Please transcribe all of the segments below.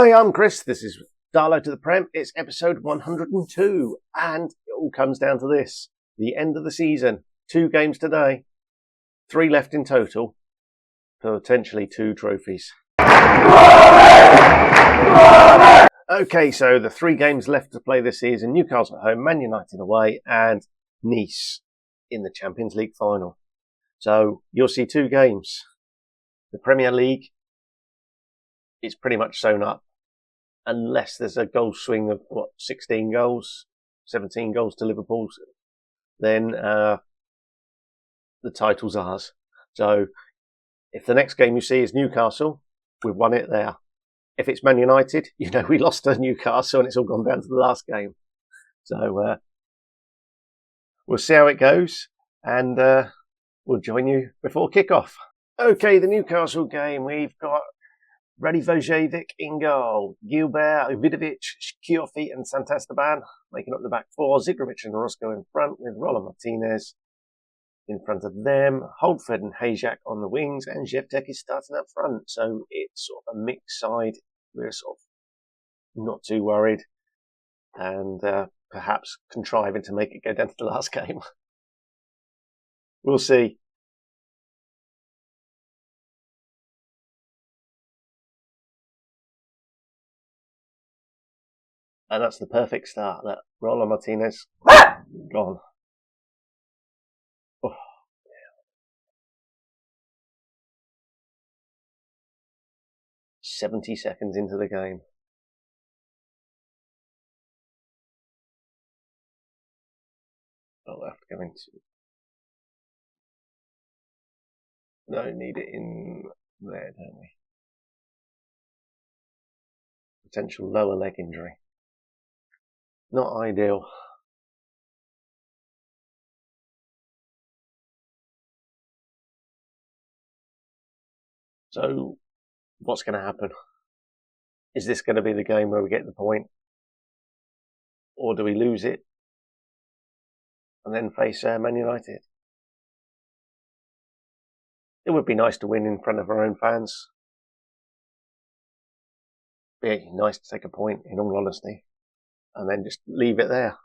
Hi, I'm Chris. This is Darlo to the Prem. It's episode 102, and it all comes down to this. The end of the season. 2 games today. 3 left in total. Potentially 2 trophies. Okay, so the 3 games left to play this season. Newcastle at home, Man United away, and Nice in the Champions League final. So you'll see 2 games. The Premier League is pretty much sewn up. Unless there's a goal swing of 16 goals, 17 goals to Liverpool, then the title's ours. So if the next game you see is Newcastle, we've won it there. If it's Man United, we lost to Newcastle and it's all gone down to the last game. So we'll see how it goes, and we'll join you before kickoff. Okay, the Newcastle game, we've got Verge in goal, Gilbert, Vidovic, Kiofi and Santesteban making up the back 4, Zigrovic and Roscoe in front with Roller Martinez in front of them, Holdford and Hajak on the wings, and Jevtek is starting up front. So it's sort of a mixed side. We're sort of not too worried, and perhaps contriving to make it go down to the last game. We'll see. And that's the perfect start. That Roller Martinez gone. Oh. 70 seconds into the game. I'll have to go into. No, need it in there, don't we? Potential lower leg injury. Not ideal. So, what's going to happen? Is this going to be the game where we get the point? Or do we lose it and then face Man United? It would be nice to win in front of our own fans. It'd be nice to take a point, in all honesty, and then just leave it there.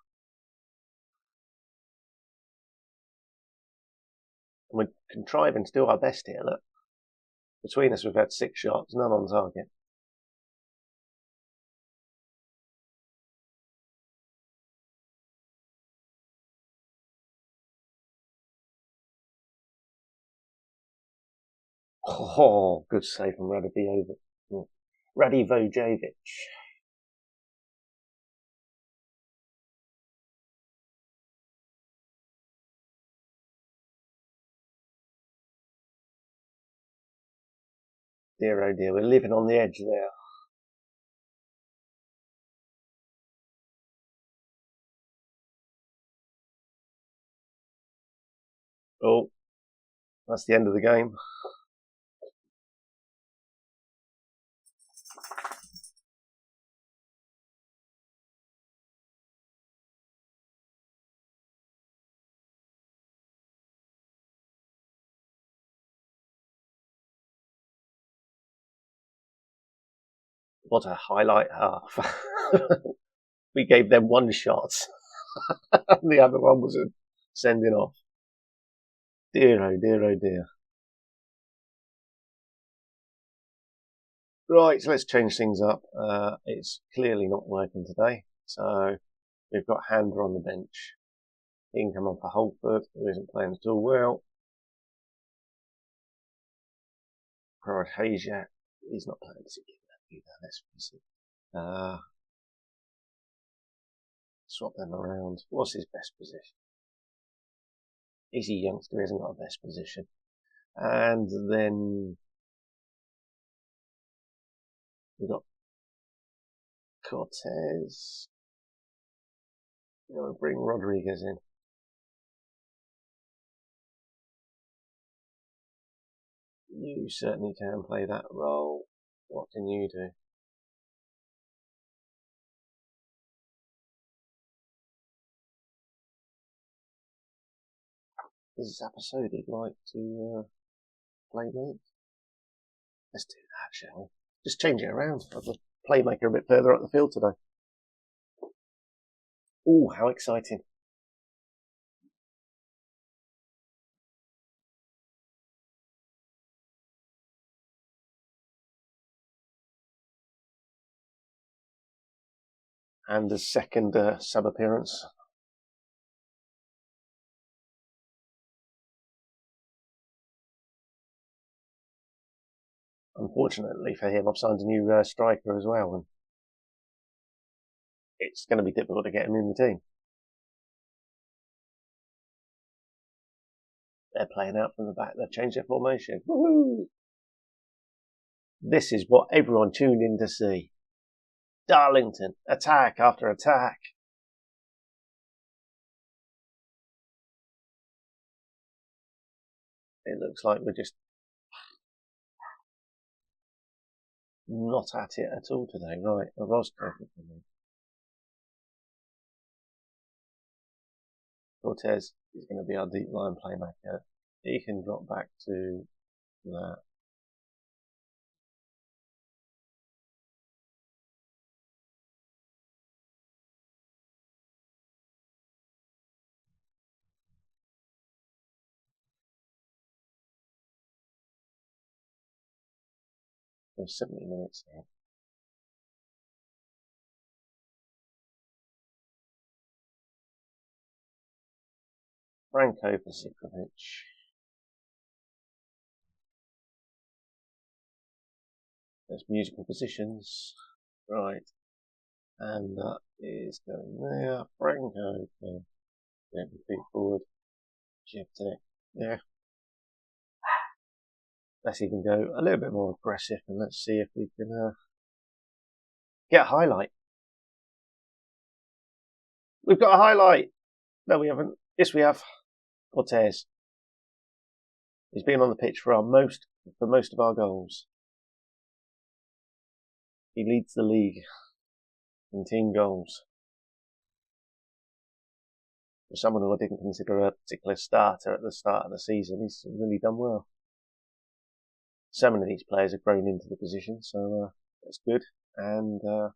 And we're contriving to do our best here. Look, between us, we've had 6 shots, none on target. Oh, good save from Radivojevic. Dear oh dear, we're living on the edge there. Oh, that's the end of the game. What a highlight half. We gave them 1 shot. The other one was a sending off. Dear oh dear oh dear. Right, so let's change things up. It's clearly not working today. So we've got Hander on the bench. He can come on for Holford, who isn't playing at all well. Hajak, he's not playing particularly either, let's face it. Swap them around. What's his best position? He's a youngster, he hasn't got a best position. And then we've got Cortez. We'll bring Rodriguez in. You certainly can play that role. What can you do? Does Zapasodi like to play late? Let's do that, shall we? Just change it around. playmaker a bit further up the field today. Oh, how exciting. And the second sub appearance. Unfortunately for him, I've signed a new striker as well, and it's going to be difficult to get him in the team. They're playing out from the back. They've changed their formation. Woohoo! This is what everyone tuned in to see. Darlington, attack after attack. It looks like we're just not at it at all today. Right, I was perfect for me. Cortez is going to be our deep line playmaker. He can drop back to that. There's 70 minutes now. Franco Pasipovic. There's musical positions. Right. And that is going there. Franco can get the feet forward. Shift it. Yeah. Let's even go a little bit more aggressive and let's see if we can get a highlight. We've got a highlight. No, we haven't. Yes, we have. Cortez. He's been on the pitch for most of our goals. He leads the league in team goals. For someone who I didn't consider a particular starter at the start of the season, he's really done well. So many of these players have grown into the position, so that's good. And I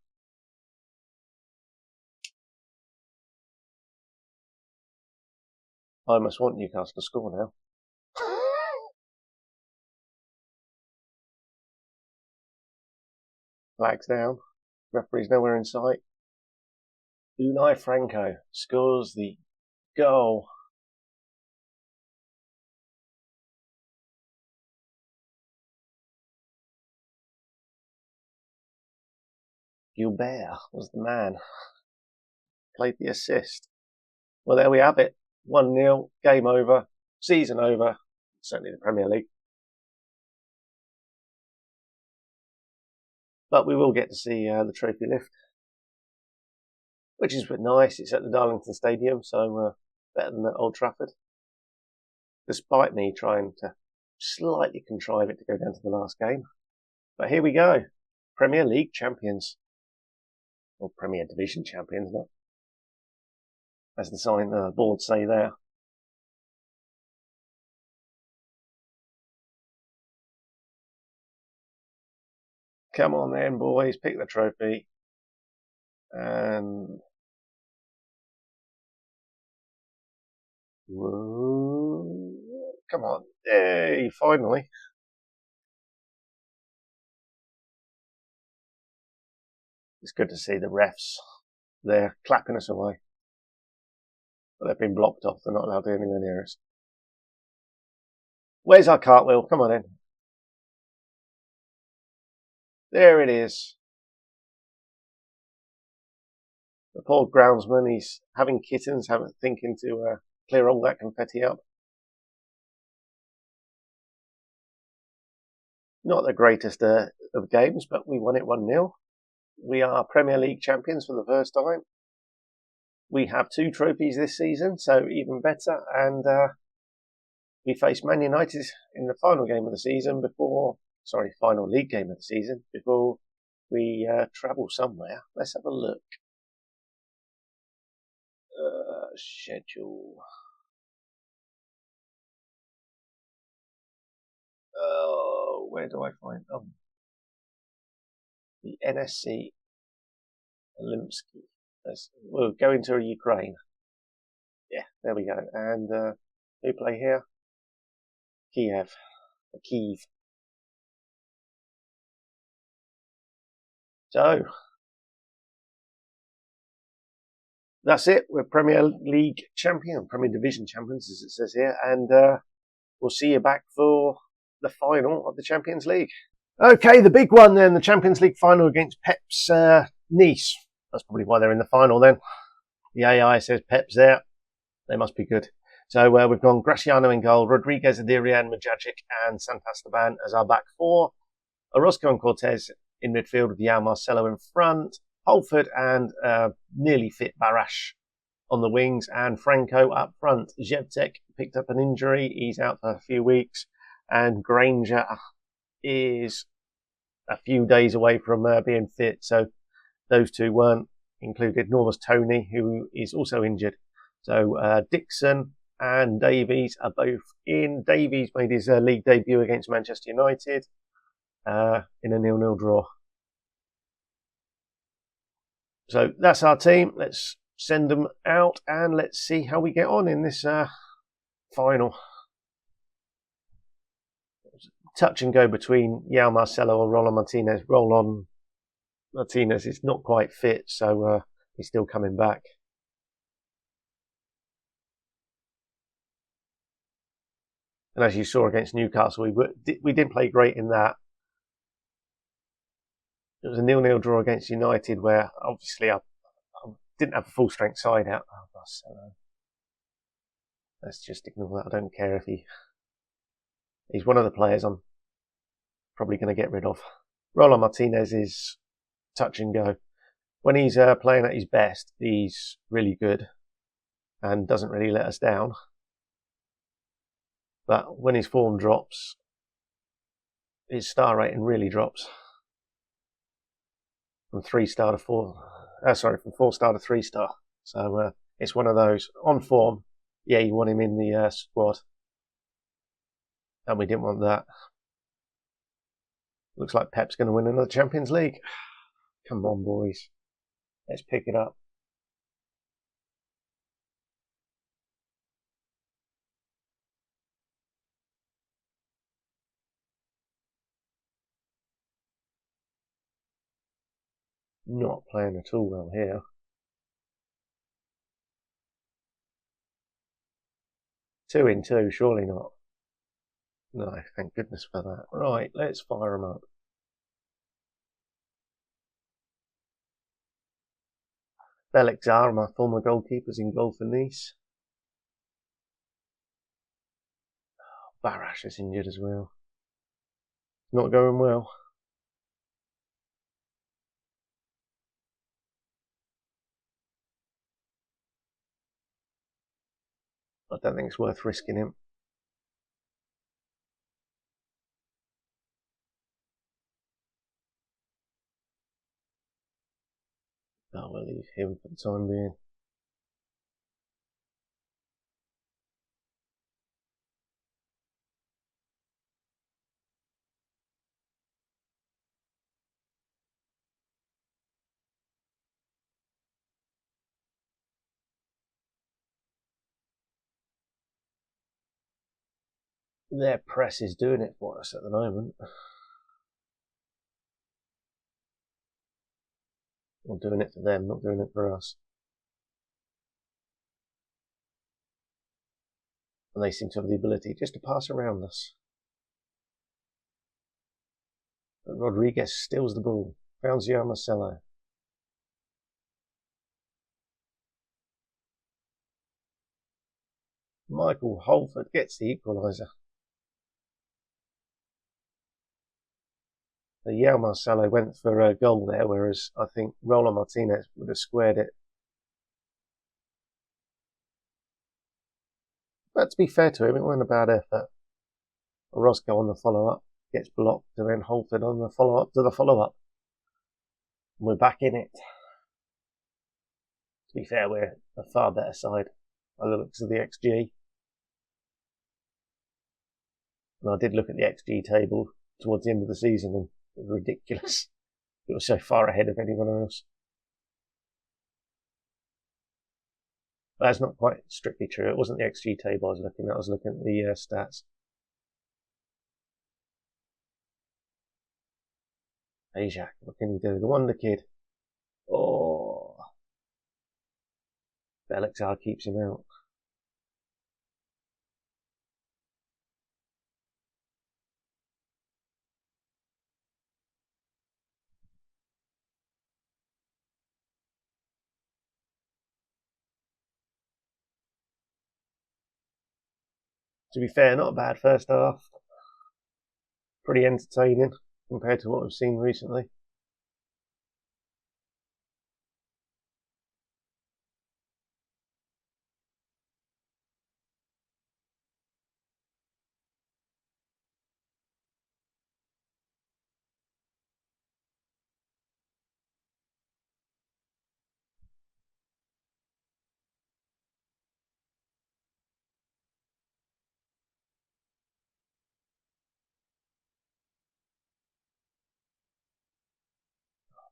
almost want Newcastle to score now. Flags down. Referee's nowhere in sight. Unai Franco scores the goal. Gilbert was the man. Played the assist. Well, there we have it. 1-0. Game over. Season over. Certainly the Premier League. But we will get to see the trophy lift, which is nice. It's at the Darlington Stadium, so better than at Old Trafford. Despite me trying to slightly contrive it to go down to the last game. But here we go. Premier League champions. Or Premier Division champions, not as the sign board say there. Come on then, boys, pick the trophy. And whoa, come on, yay! Finally, it's good to see the refs there clapping us away, but they've been blocked off. They're not allowed anywhere near us. Where's our cartwheel? Come on in. There it is. The poor groundsman, he's having kittens, thinking to clear all that confetti up. Not the greatest of games, but we won it 1-0. We are Premier League champions for the first time. We have 2 trophies this season, so even better. And we face Man United in the final game of the season final league game of the season before we travel somewhere. Let's have a look. Schedule. Oh, where do I find them? the NSC Olimsky. We'll go into Ukraine. Yeah, there we go. And who play here? Kiev. So that's it. We're Premier League champion, Premier Division champions, as it says here, and we'll see you back for the final of the Champions League. Okay, the big one then, the Champions League final against Pep's Nice. That's probably why they're in the final then. The AI says Pep's there. They must be good. So we've gone Graciano in goal, Rodriguez, Adirian, Majagic, and Santastaban as our back four. Orozco and Cortez in midfield with Yao Marcelo in front. Holford and nearly fit Barash on the wings, and Franco up front. Zhevtek picked up an injury. He's out for a few weeks. And Granger is a few days away from being fit. So those two weren't included, nor was Tony, who is also injured. So Dixon and Davies are both in. Davies made his league debut against Manchester United in a 0-0 draw. So that's our team. Let's send them out and let's see how we get on in this final. Touch and go between Yao Marcelo or Roland Martinez. Roland Martinez is not quite fit, so he's still coming back. And as you saw against Newcastle, we didn't play great in that. It was a 0-0 draw against United where obviously I didn't have a full strength side out. Let's just ignore that. I don't care if he's one of the players I'm probably going to get rid of. Roland Martinez is touch and go. When he's playing at his best, he's really good and doesn't really let us down. But when his form drops, his star rating really drops. From 3-star to 4. From 4-star to 3-star. So it's one of those. On form, yeah, you want him in the squad. And we didn't want that. Looks like Pep's going to win another Champions League. Come on, boys. Let's pick it up. Not playing at all well here. Two in two, surely not. No, thank goodness for that. Right, let's fire them up. Belixar, my former goalkeepers, in goal for Nice. Barash is injured as well. Not going well. I don't think it's worth risking him. We'll leave him for the time being. Their press is doing it for us at the moment. We're doing it for them, not doing it for us. And they seem to have the ability just to pass around us. But Rodriguez steals the ball. Found Yao Marcelo. Michael Holford gets the equaliser. The Yao Marcelo went for a goal there, whereas I think Roland Martinez would have squared it. But to be fair to him, it wasn't a bad effort. Orozco on the follow-up gets blocked, and then Holford on the follow-up to the follow-up. We're back in it. To be fair, we're a far better side by the looks of the XG. And I did look at the XG table towards the end of the season, and it was ridiculous. It was so far ahead of anyone else. That's not quite strictly true. It wasn't the XG table I was looking at. I was looking at the stats. Ajak, what can he do? The Wonder Kid. Oh, Belixar keeps him out. To be fair, not a bad first half. Pretty entertaining compared to what we've seen recently.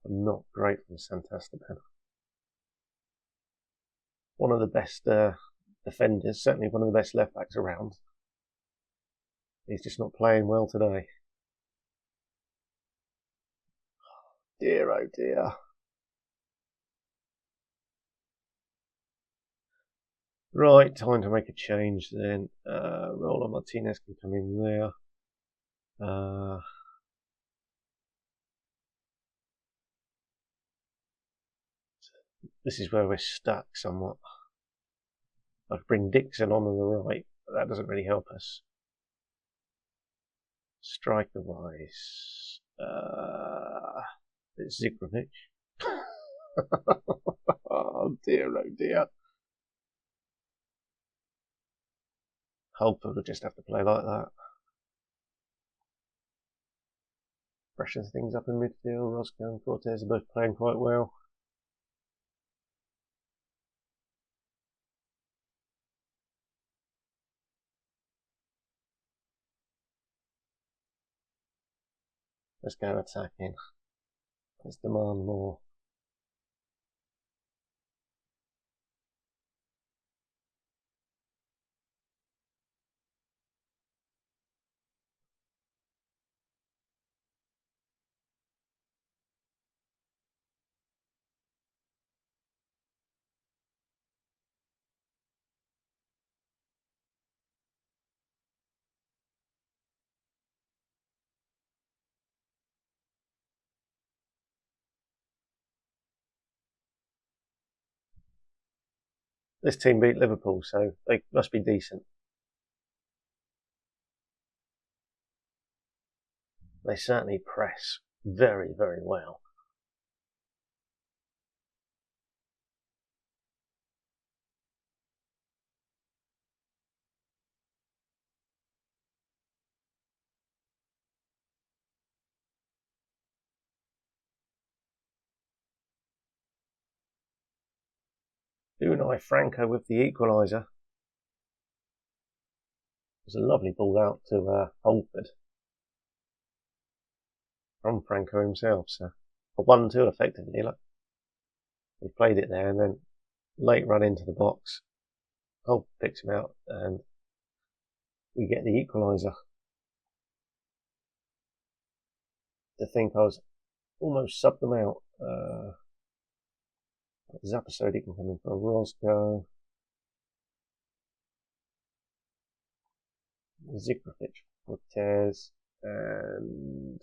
Not great from Santastaban. One of the best defenders, certainly one of the best left backs around. He's just not playing well today. Dear, oh dear. Right, time to make a change then. Roland Martinez can come in there. This is where we're stuck somewhat. I'd bring Dixon on the right, but that doesn't really help us. Striker wise, it's Zigrovic. Oh dear, oh dear. Holford would just have to play like that. Freshens things up in midfield. Roscoe and Cortez are both playing quite well. Let's go attacking. Let's demand more. This team beat Liverpool, so they must be decent. They certainly press very, very well. Unai Franco with the equaliser. It was a lovely ball out to Holford from Franco himself. So a 1-2 effectively. Look, he played it there and then late run into the box. Holford picks him out and we get the equaliser. To think I was almost subbed them out. Zapasodi can come in for a Roscoe. Zigrovic, Cortez, and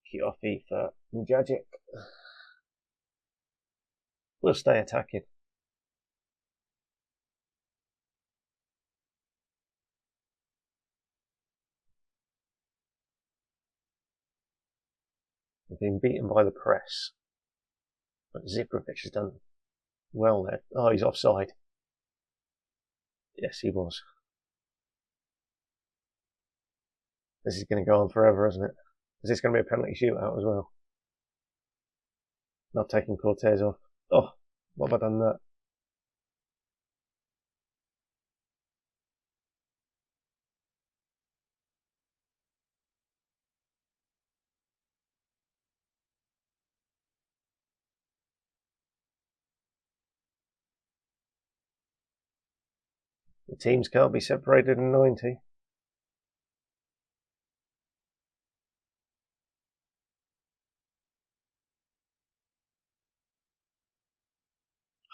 Kiofi for Mujagic. We'll stay attacking. We've been beaten by the press. But Zigrovic has done well there. Oh, he's offside. Yes, he was. This is going to go on forever, isn't it? Is this going to be a penalty shootout as well? Not taking Cortez off. Oh, what have I done that? The teams can't be separated in 90.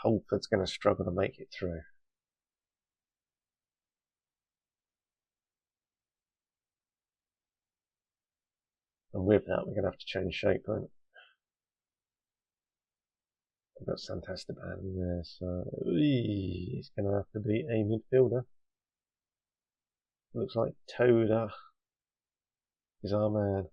Holford's going to struggle to make it through. And with that, we're going to have to change shape, aren't we? We've got Santasteban in there, so it's going to have to be a midfielder. Looks like Toda is our man.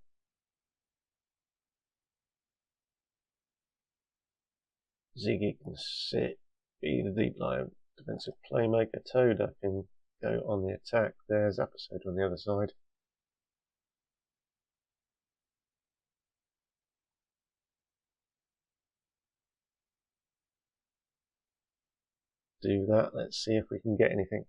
Ziggy can sit, be the deep line defensive playmaker. Toda can go on the attack. There's Episode on the other side. Do that. Let's see if we can get anything.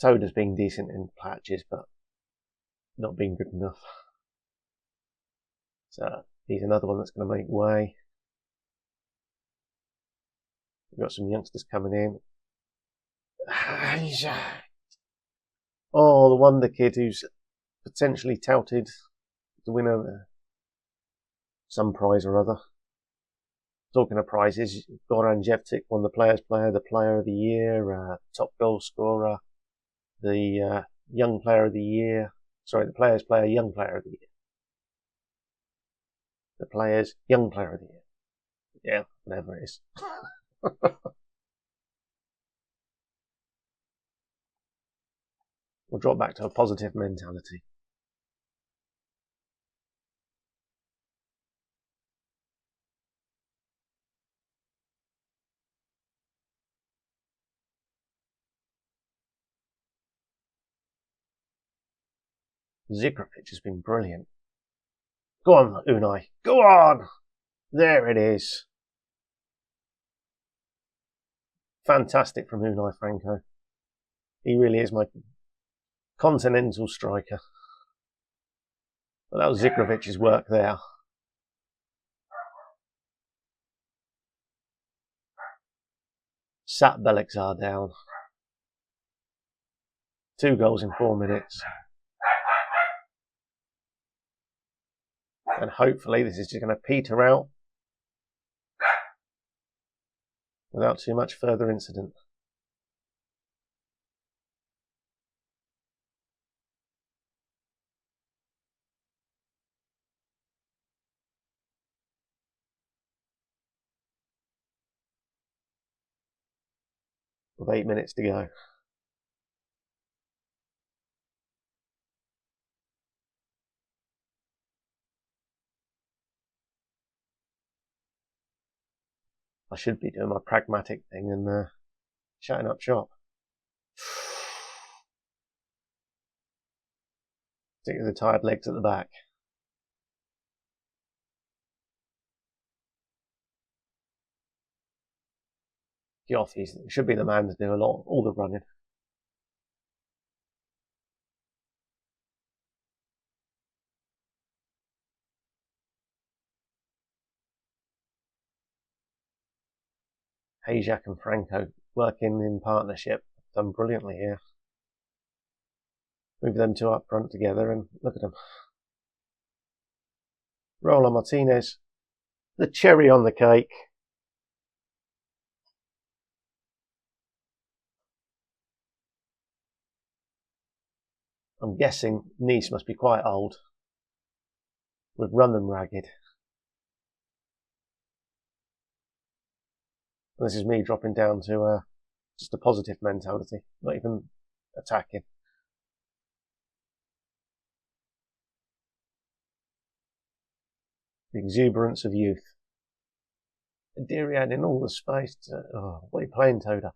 Toda's been decent in patches, but not been good enough. So he's another one that's going to make way. We've got some youngsters coming in. Oh, the wonder kid who's potentially touted to win some prize or other. Talking of prizes, Goran Jevtic won the Players' Player, the Player of the Year, top goal scorer, the Young Player of the Year. Sorry, the Players' Player, Young Player of the Year. The Players' Young Player of the Year. Yeah, whatever it is. We'll drop back to a positive mentality. Zigrovic has been brilliant. Go on, Unai. Go on! There it is. Fantastic from Unai Franco. He really is my continental striker. But that was Zigrovic's work there. Sat Beliksar down. 2 goals in 4 minutes. And hopefully this is just going to peter out without too much further incident. With 8 minutes to go. I should be doing my pragmatic thing and shutting up shop. Stick with the tired legs at the back. Geoff, he should be the man to do all the running. Hajak and Franco working in partnership, done brilliantly here. Move them 2 up front together and look at them. Raul Martinez, the cherry on the cake. I'm guessing Nice must be quite old. We've run them ragged. This is me dropping down to just a positive mentality, not even attacking. The exuberance of youth. Dirian in all the space. What are you playing, Toda?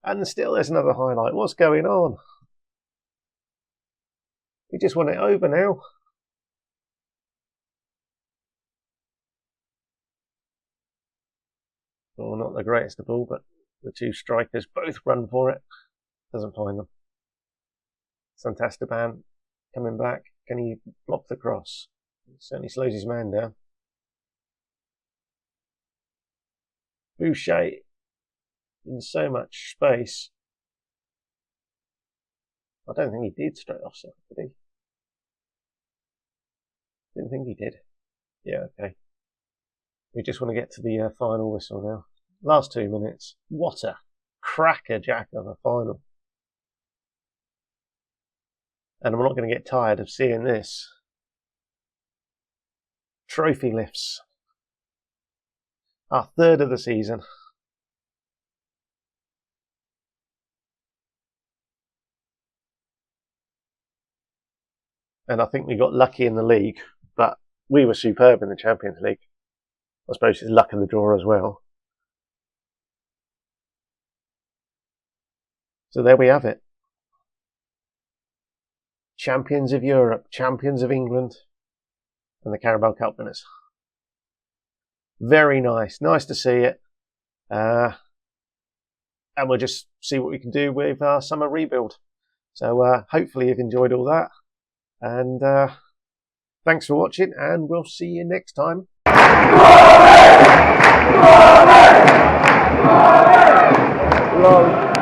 And still there's another highlight. What's going on? You just want it over now. Well, not the greatest of all, but the two strikers both run for it. Doesn't find them. Santastaban coming back. Can he block the cross? Certainly slows his man down. Boucher in so much space. I don't think he did straight off, so did he? Didn't think he did. Yeah, okay. We just want to get to the final whistle now. Last 2 minutes. What a crackerjack of a final. And I'm not going to get tired of seeing this. Trophy lifts. Our third of the season. And I think we got lucky in the league, but we were superb in the Champions League. I suppose it's luck of the draw as well. So there we have it. Champions of Europe, champions of England, and the Carabao Cup winners. Very nice. Nice to see it. And we'll just see what we can do with our summer rebuild. So hopefully you've enjoyed all that. And thanks for watching, and we'll see you next time. Lol.